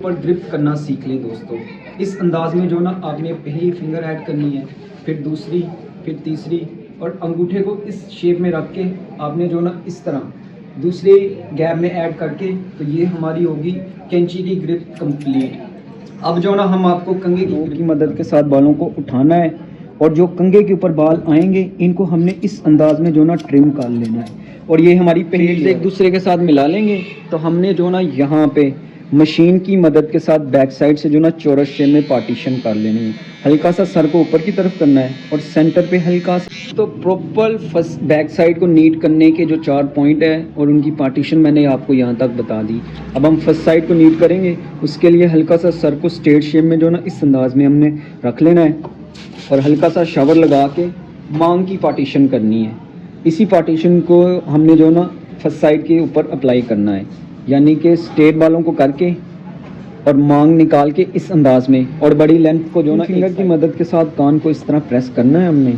पर ग्रिप करना सीख लें दोस्तों। इस अंदाज में जो ना आपने पहली फिंगर ऐड करनी है, फिर दूसरी, फिर तीसरी, और अंगूठे को इस शेप में रख के आपने जो ना इस तरह दूसरे गैप में ऐड करके, तो ये हमारी होगी कैंची की ग्रिप कंप्लीट। अब जो ना हम आपको कंघे की मदद के साथ बालों को उठाना है, और जो कंघे के ऊपर बाल आएंगे इनको हमने इस अंदाज में जो ना ट्रिम कर लेना है। और ये हमारी पहली एक दूसरे के साथ मिला लेंगे, तो हमने जो ना यहाँ पे मशीन की मदद के साथ बैक साइड से जो ना चौरस शेप में पार्टीशन कर लेनी है। हल्का सा सर को ऊपर की तरफ करना है और सेंटर पे हल्का सा। तो प्रॉपर फर्स्ट बैक साइड को नीट करने के जो 4 पॉइंट है और उनकी पार्टीशन मैंने आपको यहाँ तक बता दी। अब हम फर्स्ट साइड को नीट करेंगे, उसके लिए हल्का सा सर को स्ट्रेट शेप में जो ना इस अंदाज में हमने रख लेना है और हल्का सा शावर लगा के मांग की पार्टीशन करनी है। इसी पार्टीशन को हमने जो ना फर्स्ट साइड के ऊपर अप्लाई करना है, यानी कि स्ट्रेट बालों को करके और मांग निकाल के इस अंदाज में, और बड़ी लेंथ को जो ना फिंगर की मदद के साथ कान को इस तरह प्रेस करना है हमने,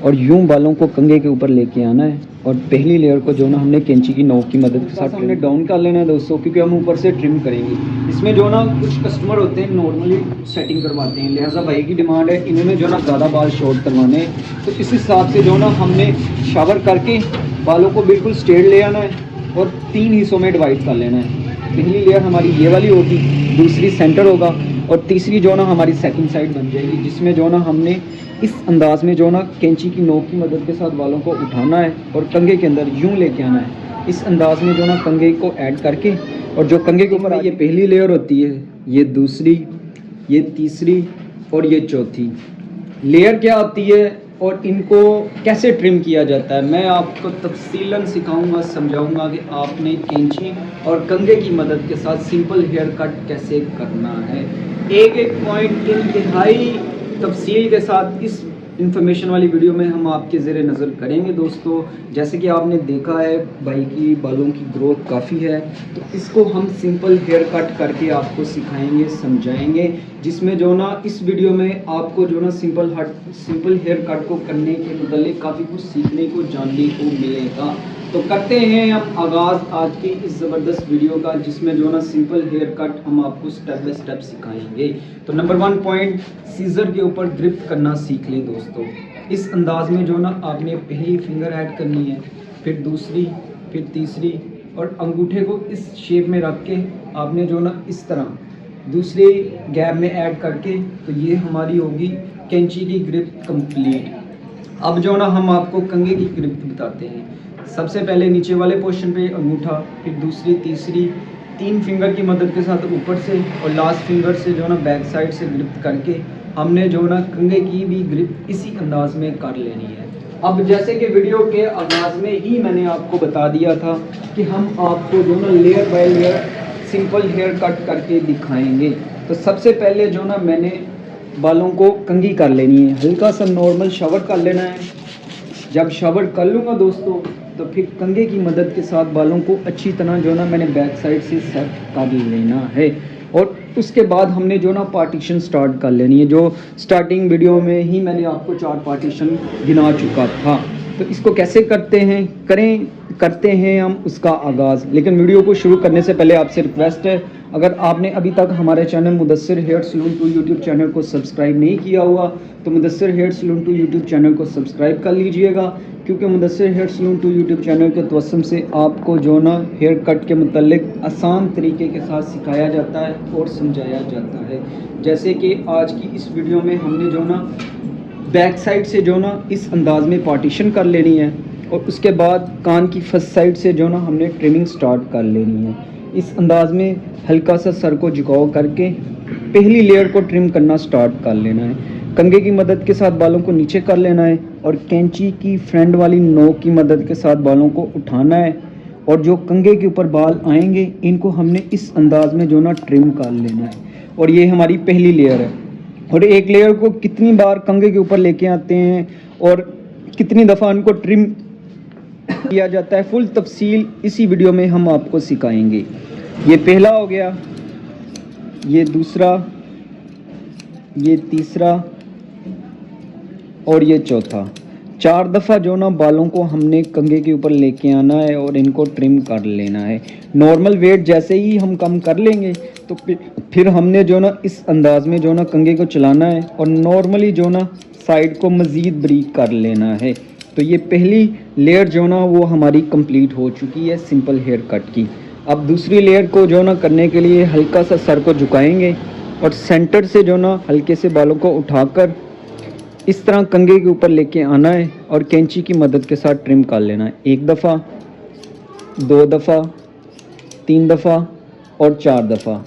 और यूं बालों को कंघे के ऊपर लेके आना है। और पहली लेयर को जो ना हमने कैंची की नोक की मदद के साथ हमने डाउन कर लेना है दोस्तों, क्योंकि हम ऊपर से ट्रिम करेंगे। इसमें जो ना कुछ कस्टमर होते हैं नॉर्मली सेटिंग करवाते हैं, लिहाजा भाई की डिमांड है इन्होंने जो ना ज़्यादा बाल शॉर्ट करवाने हैं, तो इस हिसाब से जो ना हमने शावर करके बालों को बिल्कुल स्ट्रेट ले आना है और 3 हिस्सों में डिवाइड कर लेना है। पहली लेयर हमारी ये वाली होगी, दूसरी सेंटर होगा, और तीसरी जो ना हमारी सेकंड साइड बन जाएगी, जिसमें जो ना हमने इस अंदाज में जो ना कैंची की नोक की मदद के साथ बालों को उठाना है और कंघे के अंदर यूं लेके आना है। इस अंदाज में जो ना कंघे को ऐड करके, और जो कंघे के ऊपर ये पहली लेयर होती है, ये दूसरी, ये तीसरी और ये चौथी लेयर क्या होती है और इनको कैसे ट्रिम किया जाता है, मैं आपको तफसीलन सिखाऊंगा, समझाऊंगा कि आपने कैंची और कंघे की मदद के साथ सिंपल हेयर कट कैसे करना है। एक एक पॉइंट इंतहाई तफसील के साथ इस इन्फॉर्मेशन वाली वीडियो में हम आपके ज़ेरे नज़र करेंगे दोस्तों। जैसे कि आपने देखा है भाई की बालों की ग्रोथ काफ़ी है, तो इसको हम सिंपल हेयर कट करके आपको सिखाएंगे, समझाएंगे, जिसमें जो ना इस वीडियो में आपको जो ना सिंपल हेयर कट को करने के मतलब काफ़ी कुछ सीखने को, जानने को मिलेगा। तो करते हैं हम आगाज़ आज की इस ज़बरदस्त वीडियो का, जिसमें जो ना सिंपल हेयर कट हम आपको स्टेप बाय स्टेप सिखाएंगे। तो नंबर 1 पॉइंट, सीज़र के ऊपर ग्रिप करना सीख लें दोस्तों। इस अंदाज में जो ना आपने पहली फिंगर ऐड करनी है, फिर दूसरी, फिर तीसरी, और अंगूठे को इस शेप में रख के आपने जो ना इस तरह दूसरे गैप में ऐड करके, तो ये हमारी होगी कैंची की ग्रिप कंप्लीट। अब जो ना हम आपको कंघे की ग्रिप बताते हैं। सबसे पहले नीचे वाले पोर्शन पे अंगूठा, फिर दूसरी, तीसरी, 3 फिंगर की मदद के साथ ऊपर से, और लास्ट फिंगर से जो ना बैक साइड से ग्रिप करके हमने जो ना कंघे की भी ग्रिप इसी अंदाज में कर लेनी है। अब जैसे कि वीडियो के आगाज़ में ही मैंने आपको बता दिया था कि हम आपको जो ना layer by layer simple hair cut करके दिखाएंगे। तो सबसे पहले जो ना मैंने बालों को कंघी कर लेनी है, हल्का सा नॉर्मल शावर कर लेना है। जब शावर कर लूँगा दोस्तों, तो फिर कंघे की मदद के साथ बालों को अच्छी तरह जो ना मैंने बैक साइड से सेट कर लेना है, और उसके बाद हमने जो ना पार्टीशन स्टार्ट कर लेनी है, जो स्टार्टिंग वीडियो में ही मैंने आपको 4 पार्टीशन गिना चुका था। तो इसको कैसे करते हैं हम उसका आगाज़। लेकिन वीडियो को शुरू करने से पहले आपसे रिक्वेस्ट है, अगर आपने अभी तक हमारे channel Mudassir hair salon 2 YouTube channel को सब्सक्राइब नहीं किया हुआ, तो Mudassir hair salon 2 YouTube channel को सब्सक्राइब कर लीजिएगा, क्योंकि Mudassir hair salon 2 YouTube channel के तवस्सुम से आपको जो ना हेयर कट के मुतल्लिक आसान तरीके के साथ सिखाया जाता है और समझाया जाता है। जैसे कि आज की इस वीडियो में हमने जो ना बैक साइड से जो ना इस अंदाज में पार्टीशन कर लेनी है, और उसके बाद कान की फर्स्ट साइड से जो ना हमने ट्रिमिंग स्टार्ट कर लेनी है। इस अंदाज में हल्का सा सर को झुकाव करके पहली लेयर को ट्रिम करना स्टार्ट कर लेना है। कंघे की मदद के साथ बालों को नीचे कर लेना है, और कैंची की फ्रंट वाली नोक की मदद के साथ बालों को उठाना है, और जो कंघे के ऊपर बाल आएंगे इनको हमने इस अंदाज में जो ना ट्रिम कर लेना है। और ये हमारी पहली लेयर है। और एक लेयर को कितनी बार कंघे के ऊपर लेके आते हैं और कितनी दफ़ा इनको ट्रिम किया जाता है, फुल तफसील इसी वीडियो में हम आपको सिखाएंगे। ये पहला हो गया, ये दूसरा, ये तीसरा और ये चौथा। 4 दफ़ा जो ना बालों को हमने कंघे के ऊपर लेके आना है और इनको ट्रिम कर लेना है। नॉर्मल वेट जैसे ही हम कम कर लेंगे, तो फिर हमने जो ना इस अंदाज में जो ना कंघे को चलाना है और नॉर्मली जो ना साइड को मज़ीद ब्रीक कर लेना है। तो ये पहली लेयर जो ना वो हमारी कंप्लीट हो चुकी है सिंपल हेयर कट की। अब दूसरी लेयर को जो ना करने के लिए हल्का सा सर को झुकाएंगे और सेंटर से जो ना हल्के से बालों को उठाकर इस तरह कंघे के ऊपर लेके आना है और कैंची की मदद के साथ ट्रिम कर लेना है। 1 दफ़ा, 2 दफ़ा, 3 दफ़ा और 4 दफ़ा।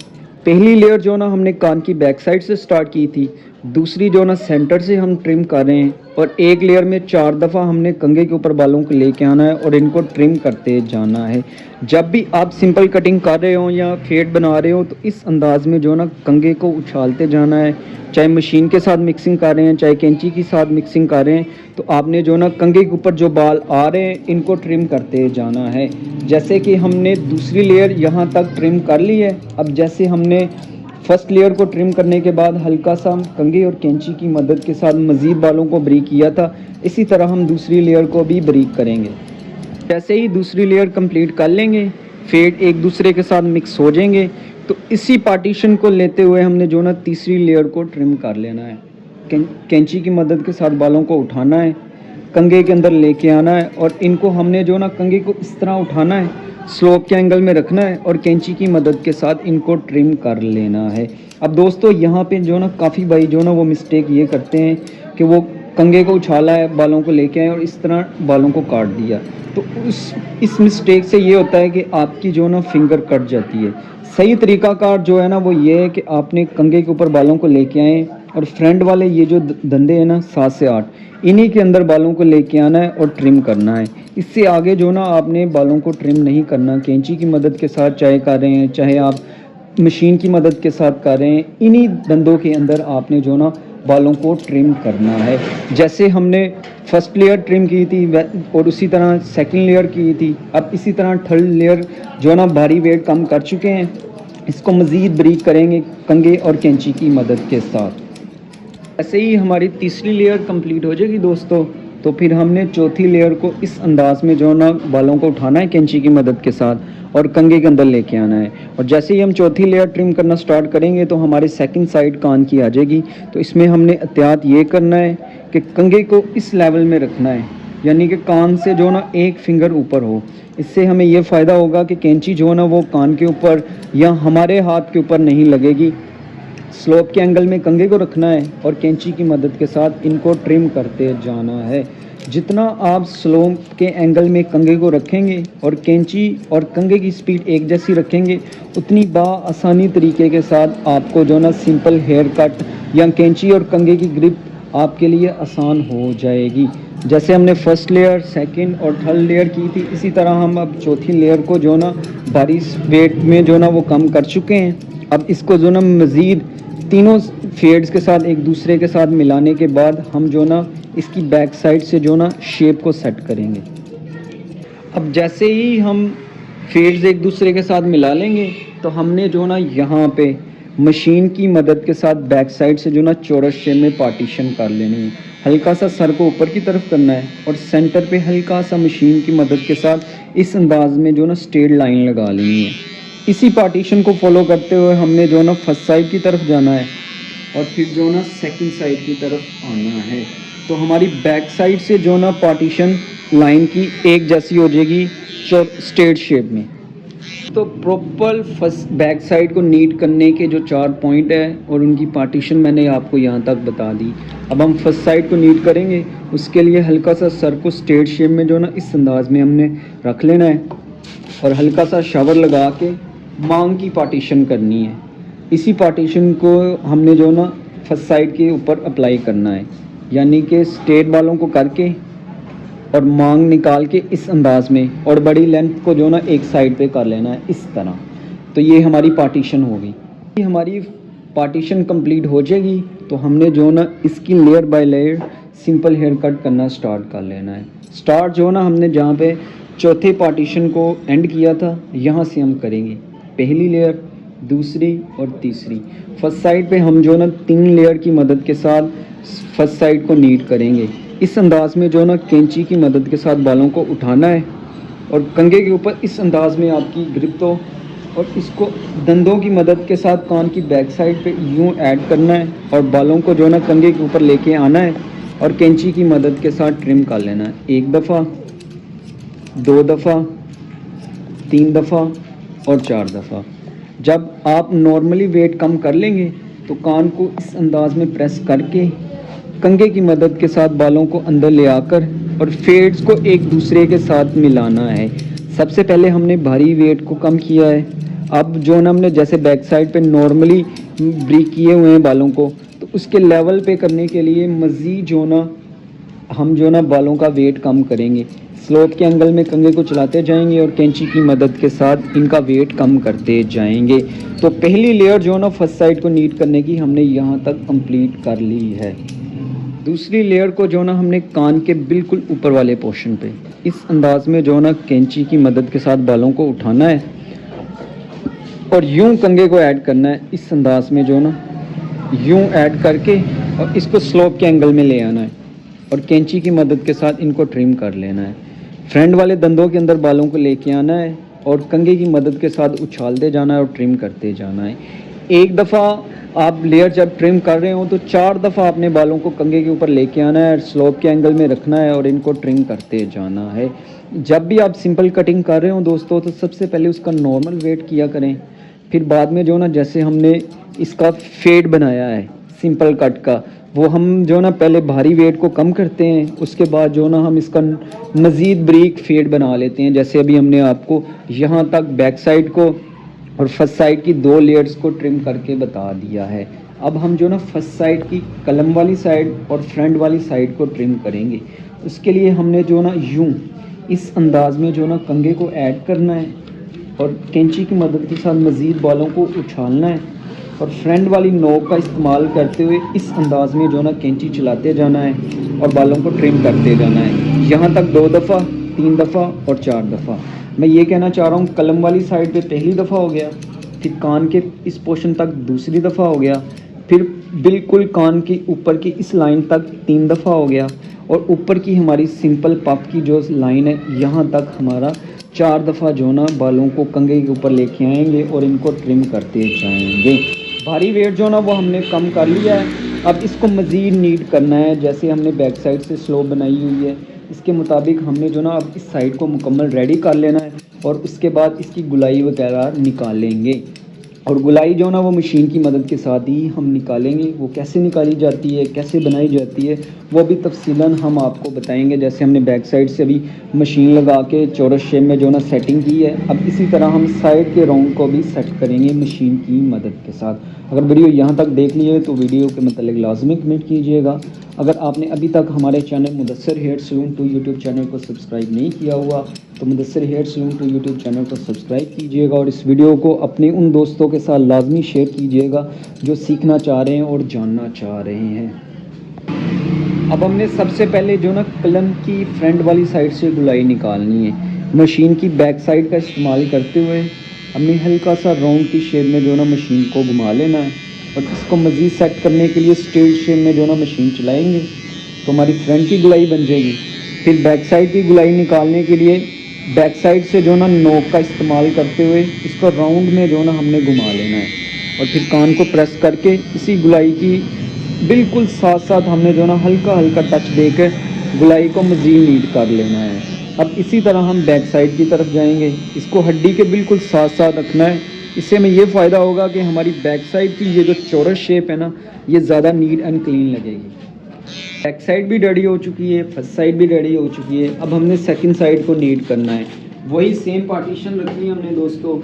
पहली लेयर जो ना हमने कान की बैक साइड से स्टार्ट की थी, दूसरी जो ना सेंटर से हम ट्रिम कर रहे हैं और एक लेयर में 4 दफ़ा हमने कंघे के ऊपर बालों को लेके आना है और इनको ट्रिम करते जाना है। जब भी आप सिंपल कटिंग कर रहे हो या फेड बना रहे हो तो इस अंदाज में जो ना कंघे को उछालते जाना है, चाहे मशीन के साथ मिक्सिंग कर रहे हैं चाहे कैंची के साथ मिक्सिंग कर रहे हैं, तो आपने जो ना कंघे के ऊपर जो बाल आ रहे हैं इनको ट्रिम करते जाना है। जैसे कि हमने दूसरी लेयर यहाँ तक ट्रिम कर ली है। अब जैसे हमने फर्स्ट लेयर को ट्रिम करने के बाद हल्का सा कंघे और कैंची की मदद के साथ मज़ीद बालों को ब्रीक किया था, इसी तरह हम दूसरी लेयर को भी ब्रीक करेंगे। जैसे ही दूसरी लेयर कंप्लीट कर लेंगे, फेड एक दूसरे के साथ मिक्स हो जाएंगे, तो इसी पार्टीशन को लेते हुए हमने जो ना तीसरी लेयर को ट्रिम कर लेना है। कैंची की मदद के साथ बालों को उठाना है, कंघे के अंदर लेके आना है और इनको हमने जो ना कंघे को इस तरह उठाना है, स्लोप के एंगल में रखना है और कैंची की मदद के साथ इनको ट्रिम कर लेना है। अब दोस्तों यहाँ पे जो ना काफ़ी भाई जो ना वो मिस्टेक ये करते हैं कि वो कंघे को उछाला है, बालों को लेके आए और इस तरह बालों को काट दिया। तो इस मिस्टेक से ये होता है कि आपकी जो ना फिंगर कट जाती है। सही तरीकाकार जो है ना वो ये है कि आपने कंघे के ऊपर बालों को लेके आए और फ्रंट वाले ये जो धंधे हैं ना 7 से 8, इन्हीं के अंदर बालों को लेके आना है और ट्रिम करना है। इससे आगे जो ना आपने बालों को ट्रिम नहीं करना। कैंची की मदद के साथ चाहे कर रहे हैं चाहे आप मशीन की मदद के साथ कर रहे हैं, इन्हीं धंधों के अंदर आपने जो ना बालों को ट्रिम करना है। जैसे हमने फर्स्ट लेयर ट्रिम की थी और उसी तरह सेकंड लेयर की थी, अब इसी तरह थर्ड लेयर जो ना भारी वेट कम कर चुके हैं, इसको मज़ीद ब्रीक करेंगे कंघे और कैंची की मदद के साथ। ऐसे ही हमारी तीसरी लेयर कंप्लीट हो जाएगी दोस्तों, तो फिर हमने चौथी लेयर को इस अंदाज में जो ना बालों को उठाना है कैंची की मदद के साथ और कंघे के अंदर लेके आना है। और जैसे ही हम चौथी लेयर ट्रिम करना स्टार्ट करेंगे तो हमारे सेकंड साइड कान की आ जाएगी। तो इसमें हमने एहतियात ये करना है कि कंघे को इस लेवल में रखना है, यानी कि कान से जो ना एक फिंगर ऊपर हो। इससे हमें ये फ़ायदा होगा कि कैंची जो ना वो कान के ऊपर या हमारे हाथ के ऊपर नहीं लगेगी। स्लोप के एंगल में कंघे को रखना है और कैंची की मदद के साथ इनको ट्रिम करते जाना है। जितना आप स्लोप के एंगल में कंघे को रखेंगे और कैंची और कंघे की स्पीड एक जैसी रखेंगे, उतनी आसानी तरीके के साथ आपको जो ना सिंपल हेयर कट या कैंची और कंघे की ग्रिप आपके लिए आसान हो जाएगी। जैसे हमने फर्स्ट लेयर, सेकंड और थर्ड लेयर की थी, इसी तरह हम अब चौथी लेयर को जो ना भारी वेट में जो ना वो कम कर चुके हैं। अब इसको जो ना मज़ीद तीनों फेड्स के साथ एक दूसरे के साथ मिलाने के बाद हम जो ना इसकी बैक साइड से जो ना शेप को सेट करेंगे। अब जैसे ही हम फेड्स एक दूसरे के साथ मिला लेंगे तो हमने जो ना यहाँ पे मशीन की मदद के साथ बैक साइड से जो ना चौरस शेप में पार्टीशन कर लेनी है। हल्का सा सर को ऊपर की तरफ करना है और सेंटर पे हल्का सा मशीन की मदद के साथ इस अंदाज में जो ना स्ट्रेट लाइन लगा लेनी है। इसी पार्टीशन को फॉलो करते हुए हमने जो ना फर्स्ट साइड की तरफ जाना है और फिर जो ना सेकंड साइड की तरफ आना है। तो हमारी बैक साइड से जो ना पार्टीशन लाइन की एक जैसी हो जाएगी स्ट्रेट शेप में। तो प्रॉपर फर्स्ट बैक साइड को नीट करने के जो 4 पॉइंट है और उनकी पार्टीशन मैंने आपको यहाँ तक बता दी। अब हम फर्स्ट साइड को नीट करेंगे, उसके लिए हल्का सा सर को स्ट्रेट शेप में जो ना इस अंदाज में हमने रख लेना है और हल्का सा शावर लगा के मांग की पार्टीशन करनी है। इसी पार्टीशन को हमने जो ना फर्स्ट साइड के ऊपर अप्लाई करना है, यानी कि स्ट्रेट बालों को करके और मांग निकाल के इस अंदाज में और बड़ी लेंथ को जो ना एक साइड पे कर लेना है इस तरह। तो ये हमारी पार्टीशन होगी। हमारी पार्टीशन कंप्लीट हो जाएगी तो हमने जो ना इसकी layer by layer simple hair cut करना स्टार्ट कर लेना है। स्टार्ट जो ना हमने जहाँ पे चौथे पार्टीशन को एंड किया था, यहाँ से हम करेंगे पहली लेयर, दूसरी और तीसरी। फर्स्ट साइड पे हम जो ना 3 लेयर की मदद के साथ फर्स्ट साइड को नीट करेंगे। इस अंदाज में जो ना कैंची की मदद के साथ बालों को उठाना है और कंघे के ऊपर इस अंदाज में आपकी ग्रिप तो और इसको दंदों की मदद के साथ कान की बैक साइड पे यूं ऐड करना है और बालों को जो ना कंघे के ऊपर लेके आना है और कैंची की मदद के साथ ट्रिम कर लेना है। 1 दफ़ा, 2 दफ़ा, 3 दफ़ा और 4 दफ़ा। जब आप नॉर्मली वेट कम कर लेंगे तो कान को इस अंदाज में प्रेस करके कंघे की मदद के साथ बालों को अंदर ले आकर और फेड्स को एक दूसरे के साथ मिलाना है। सबसे पहले हमने भारी वेट को कम किया है। अब जो ना हमने जैसे बैक साइड पे नॉर्मली ब्रेक किए हुए हैं बालों को, तो उसके लेवल पे करने के लिए मज़ीद जो ना हम जो ना बालों का वेट कम करेंगे। स्लोप के एंगल में कंघे को चलाते जाएंगे और कैंची की मदद के साथ इनका वेट कम करते जाएंगे। तो पहली लेयर जो ना फर्स्ट साइड को नीट करने की हमने यहाँ तक कंप्लीट कर ली है। दूसरी लेयर को जो ना हमने कान के बिल्कुल ऊपर वाले पोर्शन पे इस अंदाज में जो ना कैंची की मदद के साथ बालों को उठाना है और यूं कंघे को ऐड करना है। इस अंदाज में जो ना यूं ऐड करके और इसको स्लोप के एंगल में ले आना है और कैंची की मदद के साथ इनको ट्रिम कर लेना है। फ्रंट वाले दंदों के अंदर बालों को लेके आना है और कंघे की मदद के साथ उछालते जाना है और ट्रिम करते जाना है। एक दफ़ा आप लेयर जब ट्रिम कर रहे हो तो 4 दफ़ा अपने बालों को कंघे के ऊपर लेके आना है, स्लोप के एंगल में रखना है और इनको ट्रिम करते जाना है। जब भी आप सिंपल कटिंग कर रहे हो दोस्तों, तो सबसे पहले उसका नॉर्मल वेट किया करें। फिर बाद में जो ना जैसे हमने इसका फेड बनाया है सिंपल कट का, वो हम जो ना पहले भारी वेट को कम करते हैं, उसके बाद जो ना हम इसका मज़ीद ब्रीक फेड बना लेते हैं। जैसे अभी हमने आपको यहाँ तक बैक साइड को और फर्स्ट साइड की 2 लेयर्स को ट्रिम करके बता दिया है। अब हम जो ना फर्स्ट साइड की कलम वाली साइड और फ्रंट वाली साइड को ट्रिम करेंगे। उसके लिए हमने जो ना यूं इस अंदाज में जो ना कंघे को ऐड करना है और कैंची की मदद के साथ मज़ीद बालों को उछालना है और फ्रंट वाली नोक का इस्तेमाल करते हुए इस अंदाज में जो ना कैंची चलाते जाना है और बालों को ट्रिम करते जाना है। यहाँ तक 2 दफ़ा, 3 दफ़ा और 4 दफ़ा। मैं ये कहना चाह रहा हूँ, कलम वाली साइड पे पहली दफ़ा हो गया, फिर कान के इस पोर्शन तक दूसरी दफ़ा हो गया, फिर बिल्कुल कान के ऊपर की इस लाइन तक 3 दफ़ा हो गया और ऊपर की हमारी सिंपल पफ की जो लाइन है यहाँ तक हमारा 4 दफ़ा जो ना बालों को कंघे के ऊपर लेके आएंगे और इनको ट्रिम करते जाएंगे। भारी वेट जो ना वो हमने कम कर लिया है। अब इसको मज़ीद नीट करना है। जैसे हमने बैक साइड से स्लोप बनाई हुई है, इसके मुताबिक हमने जो ना अब इस साइड को मुकम्मल रेडी कर लेना है और उसके बाद इसकी गुलाई वगैरह निकालेंगे। और गुलाई जो ना वो मशीन की मदद के साथ ही हम निकालेंगे। वो कैसे निकाली जाती है, कैसे बनाई जाती है, वो भी तफसीलन हम आपको बताएंगे। जैसे हमने बैक साइड से अभी मशीन लगा के चौरस शेप में जो ना सेटिंग की है, अब इसी तरह हम साइड के राउंड को भी सेट करेंगे मशीन की मदद के साथ। अगर वीडियो यहाँ तक देख लिए तो वीडियो के मतलब लाजमी कमेंट कीजिएगा। अगर आपने अभी तक हमारे channel Mudassir hair salon 2 YouTube channel को सब्सक्राइब नहीं किया हुआ तो Mudassir hair salon 2 YouTube channel को सब्सक्राइब कीजिएगा और इस वीडियो को अपने उन दोस्तों के साथ लाजमी शेयर कीजिएगा जो सीखना चाह रहे हैं और जानना चाह रहे हैं। अब हमने सबसे पहले जो ना कलम की फ्रंट वाली साइड से गुलाई निकालनी है। मशीन की बैक साइड का इस्तेमाल करते हुए हमने हल्का सा राउंड की शेप में जो ना मशीन को घुमा लेना है और इसको मज़ीद सेट करने के लिए स्ट्रेट शेप में जो ना मशीन चलाएंगे तो हमारी फ्रंट की गुलाई बन जाएगी। फिर बैक साइड की गुलाई निकालने के लिए बैक साइड से जो ना नोक का इस्तेमाल करते हुए इसको राउंड में जो ना हमने घुमा लेना है और फिर कान को प्रेस करके इसी गुलाई की बिल्कुल साथ साथ हमने जो ना हल्का हल्का टच देकर गुलाई को मज़ीद नीट कर लेना है। अब इसी तरह हम बैक साइड की तरफ जाएंगे। इसको हड्डी के बिल्कुल साथ साथ रखना है। इससे हमें ये फ़ायदा होगा कि हमारी बैक साइड की ये जो चौरस शेप है ना, ये ज़्यादा नीट एंड क्लीन लगेगी। बैक साइड भी रेडी हो चुकी है, फर्स्ट साइड भी रेडी हो चुकी है। अब हमने सेकंड साइड को नीट करना है। वही सेम पार्टीशन रखनी है हमने दोस्तों,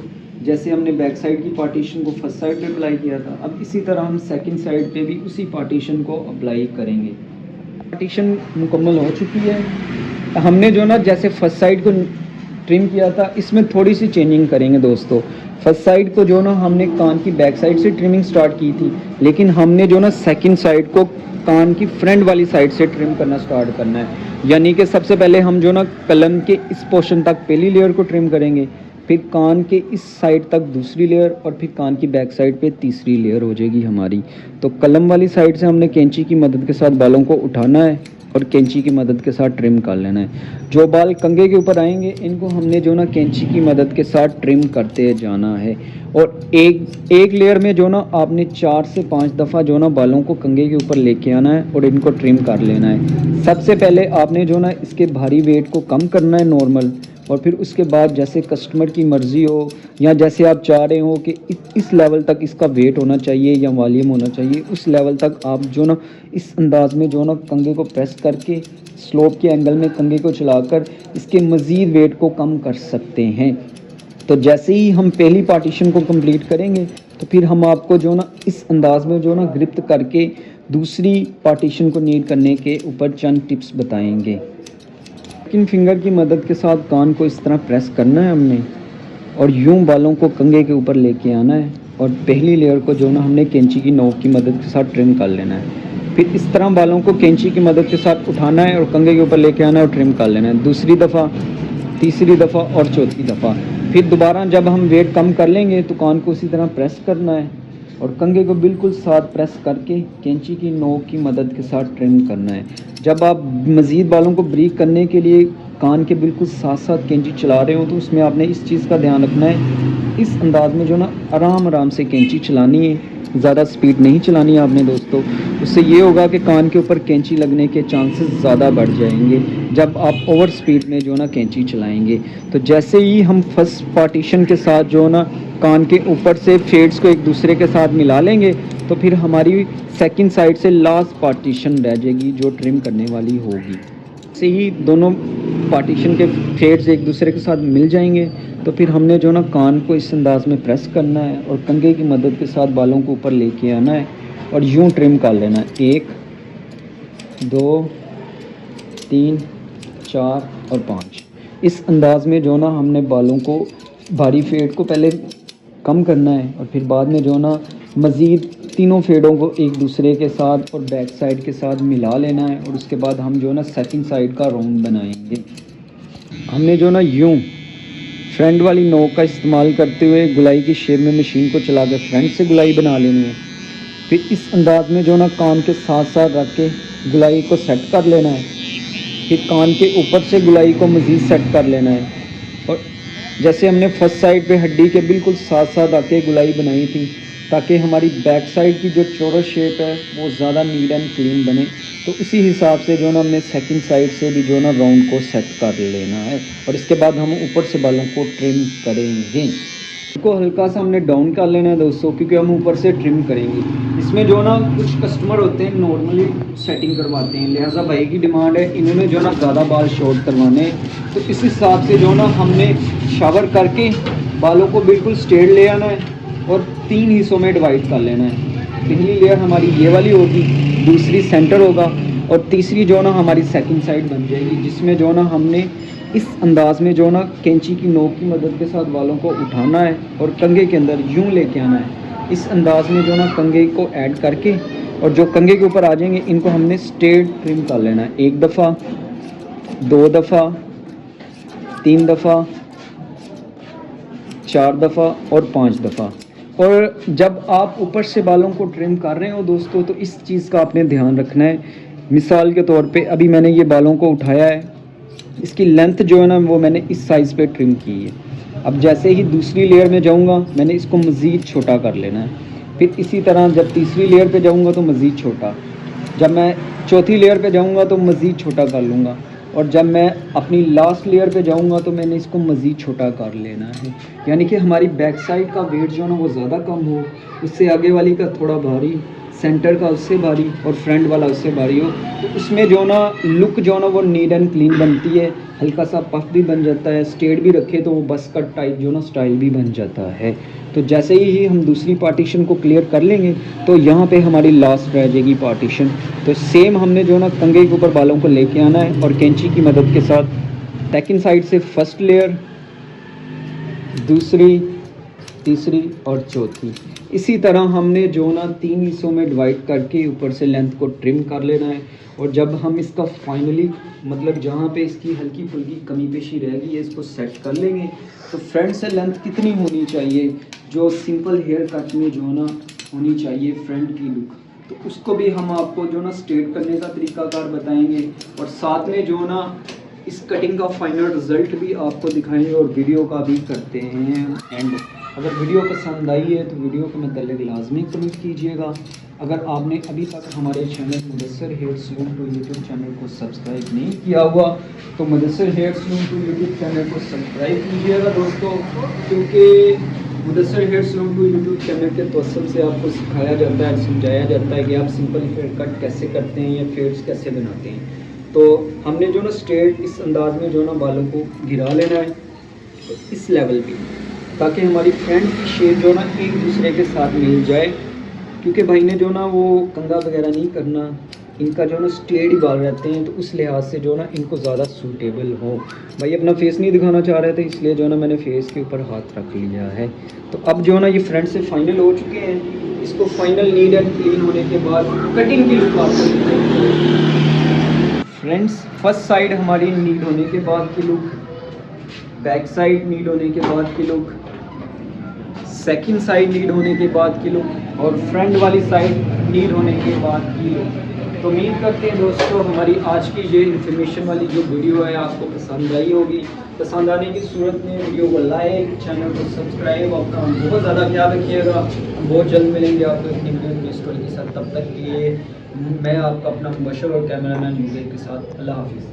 जैसे हमने बैक साइड की पार्टीशन को फर्स्ट साइड पे अप्लाई किया था। अब इसी तरह हम सेकंड साइड पे भी उसी पार्टीशन को अप्लाई करेंगे। पार्टीशन मुकम्मल हो चुकी है। हमने जो ना जैसे फर्स्ट साइड को ट्रिम किया था, इसमें थोड़ी सी चेंजिंग करेंगे दोस्तों। फर्स्ट साइड को जो ना हमने कान की बैक साइड से ट्रिमिंग स्टार्ट की थी, लेकिन हमने जो ना सेकंड साइड को कान की फ्रंट वाली साइड से ट्रिम करना स्टार्ट करना है। यानी कि सबसे पहले हम जो ना कलम के इस पोर्शन तक पहली लेयर को ट्रिम करेंगे, फिर कान के इस साइड तक दूसरी लेयर और फिर कान की बैक साइड पे तीसरी लेयर हो जाएगी हमारी। तो कलम वाली साइड से हमने कैंची की मदद के साथ बालों को उठाना है और कैंची की मदद के साथ ट्रिम कर लेना है। जो बाल कंघे के ऊपर आएंगे इनको हमने जो ना कैंची की मदद के साथ ट्रिम करते जाना है। और एक लेयर में जो ना आपने 4 से 5 दफ़ा जो ना बालों को कंघे के ऊपर लेके आना है और इनको ट्रिम कर लेना है। सबसे पहले आपने जो ना इसके भारी वेट को कम करना है नॉर्मल, और फिर उसके बाद जैसे कस्टमर की मर्ज़ी हो या जैसे आप चाह रहे हो कि इस लेवल तक इसका वेट होना चाहिए या वॉल्यूम होना चाहिए, उस लेवल तक आप जो ना इस अंदाज में जो ना कंघे को प्रेस करके स्लोप के एंगल में कंघे को चलाकर इसके मज़ीद वेट को कम कर सकते हैं। तो जैसे ही हम पहली पार्टीशन को कंप्लीट करेंगे तो फिर हम आपको जो ना इस अंदाज में जो ना ग्रिप्त करके दूसरी पार्टीशन को नीट करने के ऊपर चंद टिप्स बताएंगे। किन फिंगर की मदद के साथ कान को इस तरह प्रेस करना है हमने, और यूं बालों को कंघे के ऊपर लेके आना है, और पहली लेयर को जो ना हमने कैंची की नोक की मदद के साथ ट्रिम कर लेना है। फिर इस तरह बालों को कैंची की मदद के साथ उठाना है और कंघे के ऊपर लेके आना है और ट्रिम कर लेना है, दूसरी दफ़ा, तीसरी दफ़ा और चौथी दफ़ा। फिर दोबारा जब हम वेट कम कर लेंगे तो कान को उसी तरह प्रेस करना है और कंघे को बिल्कुल साथ प्रेस करके कैंची की नोक की मदद के साथ ट्रिम करना है। जब आप मज़ीद बालों को ब्रीक करने के लिए कान के बिल्कुल साथ साथ कैंची चला रहे हो तो उसमें आपने इस चीज़ का ध्यान रखना है, इस अंदाज में जो ना आराम आराम से कैंची चलानी है, ज़्यादा स्पीड नहीं चलानी है आपने दोस्तों। उससे ये होगा कि कान के ऊपर कैंची लगने के चांसेस ज़्यादा बढ़ जाएंगे जब आप ओवर स्पीड में जो ना कैंची चलाएंगे। तो जैसे ही हम फर्स्ट पार्टीशन के साथ जो ना कान के ऊपर से फेड्स को एक दूसरे के साथ मिला लेंगे तो फिर हमारी सेकंड साइड से लास्ट पार्टीशन रह जाएगी जो ट्रिम करने वाली होगी। से ही दोनों पार्टीशन के फेड्स एक दूसरे के साथ मिल जाएंगे तो फिर हमने जो ना कान को इस अंदाज में प्रेस करना है और कंघे की मदद के साथ बालों को ऊपर लेके आना है और यूं ट्रिम कर लेना है। 1 2 3 4 और 5। इस अंदाज में जो ना हमने बालों को भारी फेड को पहले कम करना है और फिर बाद में जो ना मज़ीद तीनों फेडों को एक दूसरे के साथ और बैक साइड के साथ मिला लेना है और उसके बाद हम जो ना सेकंड साइड का राउंड बनाएंगे। हमने जो ना यूं फ्रंट वाली नोक का इस्तेमाल करते हुए गुलाई की शेप में मशीन को चलाकर फ्रंट से गुलाई बना लेनी है। फिर इस अंदाज में जो ना कान के साथ साथ रख के गुलाई को सेट कर लेना है। फिर कान के ऊपर से गुलाई को मज़ीद सेट कर लेना है और जैसे हमने फर्स्ट साइड पे हड्डी के बिल्कुल साथ साथ आके गुलाई बनाई थी ताकि हमारी बैक साइड की जो चौरस शेप है वो ज़्यादा नीट एंड क्लीन बने, तो इसी हिसाब से जो ना हमने सेकंड साइड से भी जो ना राउंड को सेट कर लेना है और इसके बाद हम ऊपर से बालों को ट्रिम करेंगे। इसको हल्का सा हमने डाउन कर लेना है दोस्तों क्योंकि हम ऊपर से ट्रिम करेंगे। इसमें जो ना कुछ कस्टमर होते हैं नॉर्मली सेटिंग करवाते हैं, लिहाजा भाई की डिमांड है इन्होंने जो ना ज़्यादा बाल शॉर्ट करवाने, तो इस हिसाब से जो ना हमने शावर करके बालों को बिल्कुल स्ट्रेट ले आना है और 3 हिस्सों में डिवाइड कर लेना है। पहली लेयर हमारी ये वाली होगी, दूसरी सेंटर होगा और तीसरी जो ना हमारी सेकंड साइड बन जाएगी जिसमें जो ना हमने इस अंदाज में जो ना कैंची की नोक की मदद के साथ बालों को उठाना है और कंघे के अंदर यूं लेके आना है। इस अंदाज में जो ना कंघे को ऐड करके और जो कंघे के ऊपर आ जाएंगे इनको हमने स्ट्रेट ट्रिम कर लेना है। 1 दफ़ा, 2 दफ़ा, 3 दफ़ा, 4 दफ़ा और 5 दफ़ा। और जब आप ऊपर से बालों को ट्रिम कर रहे हो दोस्तों तो इस चीज़ का आपने ध्यान रखना है। मिसाल के तौर पे अभी मैंने ये बालों को उठाया है, इसकी लेंथ जो है ना वो मैंने इस साइज़ पे ट्रिम की है। अब जैसे ही दूसरी लेयर में जाऊंगा मैंने इसको मज़ीद छोटा कर लेना है। फिर इसी तरह जब तीसरी लेयर पे जाऊंगा तो मज़ीद छोटा, जब मैं चौथी लेयर पे जाऊंगा तो मज़ीद छोटा कर लूँगा और जब मैं अपनी लास्ट लेयर पे जाऊंगा तो मैंने इसको मज़ीद छोटा कर लेना है। यानी कि हमारी बैक साइड का वेट जो है ना वो ज़्यादा कम हो, उससे आगे वाली का थोड़ा भारी, सेंटर का उससे भारी और फ्रंट वाला उससे भारी हो, तो उसमें जो ना लुक जो ना वो नीट एंड क्लीन बनती है, हल्का सा पफ भी बन जाता है, स्ट्रेट भी रखे तो वो बस कट टाइप जो ना स्टाइल भी बन जाता है। तो जैसे ही हम दूसरी पार्टीशन को क्लियर कर लेंगे तो यहाँ पे हमारी लास्ट रह जाएगी पार्टीशन। तो सेम हमने जो ना कंघे के ऊपर बालों को लेके आना है और कैंची की मदद के साथ सेकंड साइड से फर्स्ट लेयर, दूसरी, तीसरी और चौथी, इसी तरह हमने जो ना 3 हिस्सों में डिवाइड करके ऊपर से लेंथ को ट्रिम कर लेना है। और जब हम इसका फाइनली मतलब जहाँ पे इसकी हल्की फुल्की कमी पेशी रहेगी ये इसको सेट कर लेंगे। तो फ्रंट से लेंथ कितनी होनी चाहिए, जो सिंपल हेयर कट में जो ना होनी चाहिए फ्रंट की लुक, तो उसको भी हम आपको जो ना स्ट्रेट करने का तरीकाकार बताएंगे, और साथ में जो ना इस कटिंग का फाइनल रिज़ल्ट भी आपको दिखाएंगे और वीडियो का भी करते हैं एंड। अगर वीडियो पसंद आई है तो वीडियो को मतलब लाजमी कमेंट कीजिएगा। अगर आपने अभी तक हमारे channel Mudassir hair salon two YouTube channel को सब्सक्राइब नहीं किया हुआ तो Mudassir hair salon two YouTube channel को सब्सक्राइब कीजिएगा दोस्तों, क्योंकि Mudassir hair salon two YouTube channel के तवज्जुह से आपको सिखाया जाता है, समझाया जाता है कि आप सिंपल हेयर कट कैसे करते हैं या फेड्स कैसे बनाते हैं। तो हमने जो ना स्ट्रेट इस अंदाज में जो ना बालों को गिरा लेना है, तो इस लेवल पे, ताकि हमारी फ्रंट की शेप जो ना एक दूसरे के साथ मिल जाए। क्योंकि भाई ने जो ना वो कंघा वगैरह नहीं करना, इनका जो ना स्ट्रेट ही बाल रहते हैं, तो उस लिहाज से जो ना इनको ज़्यादा सूटेबल हो। भाई अपना फेस नहीं दिखाना चाह रहे थे, इसलिए जो ना मैंने फेस के ऊपर हाथ रख लिया है। तो अब जो ना ये फ्रंट से फाइनल हो चुके हैं, इसको फाइनल नीट एंड क्लीन होने के बाद कटिंग की लुक आपको दिखाएंगे। फ्रेंड्स, फर्स्ट साइड हमारी नीड होने के बाद की लुक, बैक साइड नीड होने के बाद की लुक, सेकंड साइड नीड होने के बाद की लुक, और फ्रंट वाली साइड नीड होने के बाद की लुक। तो उम्मीद करते हैं दोस्तों हमारी आज की ये इन्फॉर्मेशन वाली जो वीडियो है आपको पसंद आई होगी। पसंद आने की सूरत में वीडियो को लाइक, चैनल को सब्सक्राइब, अपना बहुत ज़्यादा ख्याल रखिएगा। हम बहुत जल्द मिलेंगे आपको अपनी वीडियो स्टोरी के साथ। तब तक के लिए मैं आपका अपना मुबशर और कैमरामैन यूज़र के साथ अल्लाह हाफिज़।